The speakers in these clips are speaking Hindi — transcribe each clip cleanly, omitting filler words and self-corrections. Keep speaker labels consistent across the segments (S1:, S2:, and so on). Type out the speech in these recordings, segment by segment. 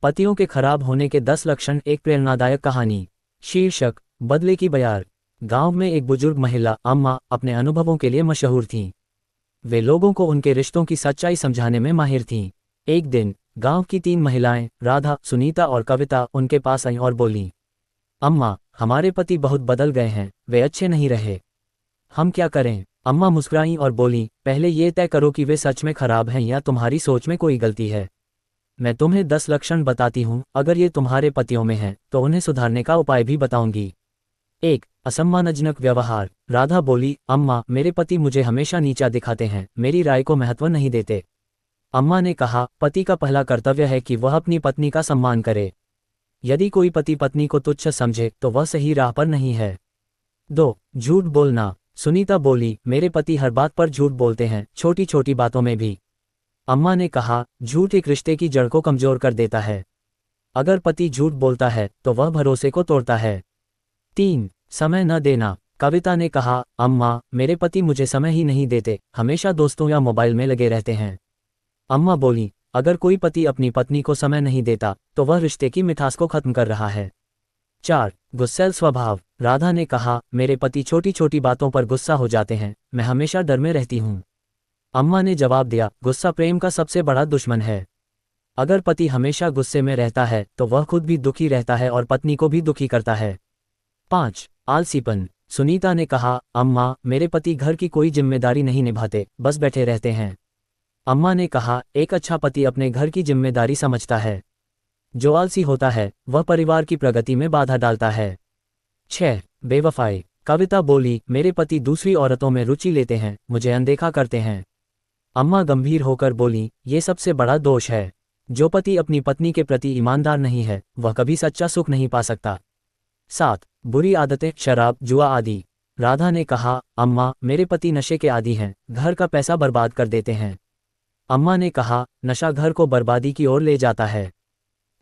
S1: पतियों के खराब होने के 10 लक्षण, एक प्रेरणादायक कहानी। शीर्षक, बदले की बयार। गांव में एक बुजुर्ग महिला अम्मा अपने अनुभवों के लिए मशहूर थीं। वे लोगों को उनके रिश्तों की सच्चाई समझाने में माहिर थीं। एक दिन गांव की 3 महिलाएं राधा, सुनीता और कविता उनके पास आईं और बोलीं, अम्मा, हमारे पति बहुत बदल गए हैं, वे अच्छे नहीं रहे। हम क्या करें? अम्मा मुस्कुराईं और बोलीं, पहले ये तय करो कि वे सच में खराब हैं या तुम्हारी सोच में कोई गलती है। मैं तुम्हें 10 लक्षण बताती हूँ, अगर ये तुम्हारे पतियों में हैं तो उन्हें सुधारने का उपाय भी बताऊंगी। 1. असम्मानजनक व्यवहार। राधा बोली, अम्मा, मेरे पति मुझे हमेशा नीचा दिखाते हैं, मेरी राय को महत्व नहीं देते। अम्मा ने कहा, पति का पहला कर्तव्य है कि वह अपनी पत्नी का सम्मान करे। यदि कोई पति पत्नी को तुच्छ समझे तो वह सही राह पर नहीं है। 2. झूठ बोलना। सुनीता बोली, मेरे पति हर बात पर झूठ बोलते हैं, छोटी छोटी बातों में भी। अम्मा ने कहा, झूठ एक रिश्ते की जड़ को कमजोर कर देता है। अगर पति झूठ बोलता है तो वह भरोसे को तोड़ता है। 3. समय न देना। कविता ने कहा, अम्मा, मेरे पति मुझे समय ही नहीं देते, हमेशा दोस्तों या मोबाइल में लगे रहते हैं। अम्मा बोली, अगर कोई पति अपनी पत्नी को समय नहीं देता तो वह रिश्ते की मिठास को खत्म कर रहा है। 4. गुस्सैल स्वभाव। राधा ने कहा, मेरे पति छोटी छोटी बातों पर गुस्सा हो जाते हैं, मैं हमेशा डर में रहती हूँ। अम्मा ने जवाब दिया, गुस्सा प्रेम का सबसे बड़ा दुश्मन है। अगर पति हमेशा गुस्से में रहता है तो वह खुद भी दुखी रहता है और पत्नी को भी दुखी करता है। 5. आलसीपन। सुनीता ने कहा, अम्मा, मेरे पति घर की कोई जिम्मेदारी नहीं निभाते, बस बैठे रहते हैं। अम्मा ने कहा, एक अच्छा पति अपने घर की जिम्मेदारी समझता है। जो आलसी होता है वह परिवार की प्रगति में बाधा डालता है। 6. बेवफाई। कविता बोली, मेरे पति दूसरी औरतों में रुचि लेते हैं, मुझे अनदेखा करते हैं। अम्मा गंभीर होकर बोली, ये सबसे बड़ा दोष है। जो पति अपनी पत्नी के प्रति ईमानदार नहीं है वह कभी सच्चा सुख नहीं पा सकता। 7. बुरी आदतें, शराब, जुआ आदि। राधा ने कहा, अम्मा, मेरे पति नशे के आदी हैं, घर का पैसा बर्बाद कर देते हैं। अम्मा ने कहा, नशा घर को बर्बादी की ओर ले जाता है।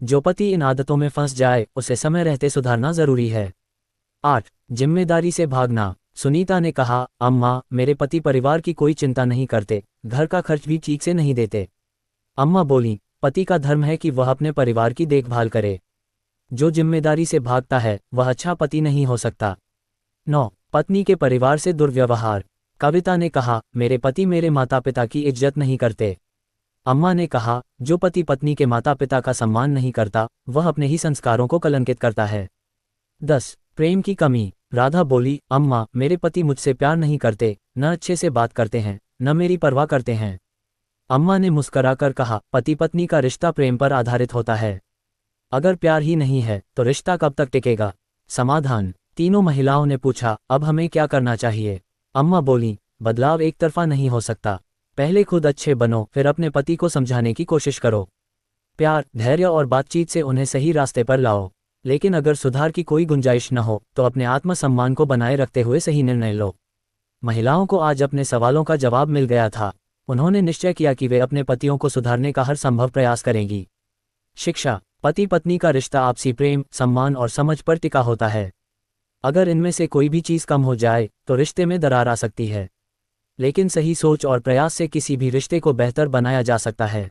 S1: जो पति इन आदतों में फंस जाए उसे समय रहते सुधारना जरूरी है। 8. जिम्मेदारी से भागना। सुनीता ने कहा, अम्मा, मेरे पति परिवार की कोई चिंता नहीं करते, घर का खर्च भी ठीक से नहीं देते। अम्मा बोली, पति का धर्म है कि वह अपने परिवार की देखभाल करे। जो जिम्मेदारी से भागता है वह अच्छा पति नहीं हो सकता। 9. पत्नी के परिवार से दुर्व्यवहार। कविता ने कहा, मेरे पति मेरे माता पिता की इज्जत नहीं करते। अम्मा ने कहा, जो पति पत्नी के माता पिता का सम्मान नहीं करता वह अपने ही संस्कारों को कलंकित करता है। 10. प्रेम की कमी। राधा बोली, अम्मा, मेरे पति मुझसे प्यार नहीं करते, न अच्छे से बात करते हैं, न मेरी परवाह करते हैं। अम्मा ने मुस्कराकर कहा, पति पत्नी का रिश्ता प्रेम पर आधारित होता है। अगर प्यार ही नहीं है तो रिश्ता कब तक टिकेगा? समाधान। तीनों महिलाओं ने पूछा, अब हमें क्या करना चाहिए? अम्मा बोली, बदलाव एक तरफा नहीं हो सकता। पहले खुद अच्छे बनो, फिर अपने पति को समझाने की कोशिश करो। प्यार, धैर्य और बातचीत से उन्हें सही रास्ते पर लाओ। लेकिन अगर सुधार की कोई गुंजाइश न हो तो अपने आत्मसम्मान को बनाए रखते हुए सही निर्णय लो। महिलाओं को आज अपने सवालों का जवाब मिल गया था। उन्होंने निश्चय किया कि वे अपने पतियों को सुधारने का हर संभव प्रयास करेंगी। शिक्षा। पति पत्नी का रिश्ता आपसी प्रेम, सम्मान और समझ पर टिका होता है। अगर इनमें से कोई भी चीज़ कम हो जाए तो रिश्ते में दरार आ सकती है। लेकिन सही सोच और प्रयास से किसी भी रिश्ते को बेहतर बनाया जा सकता है।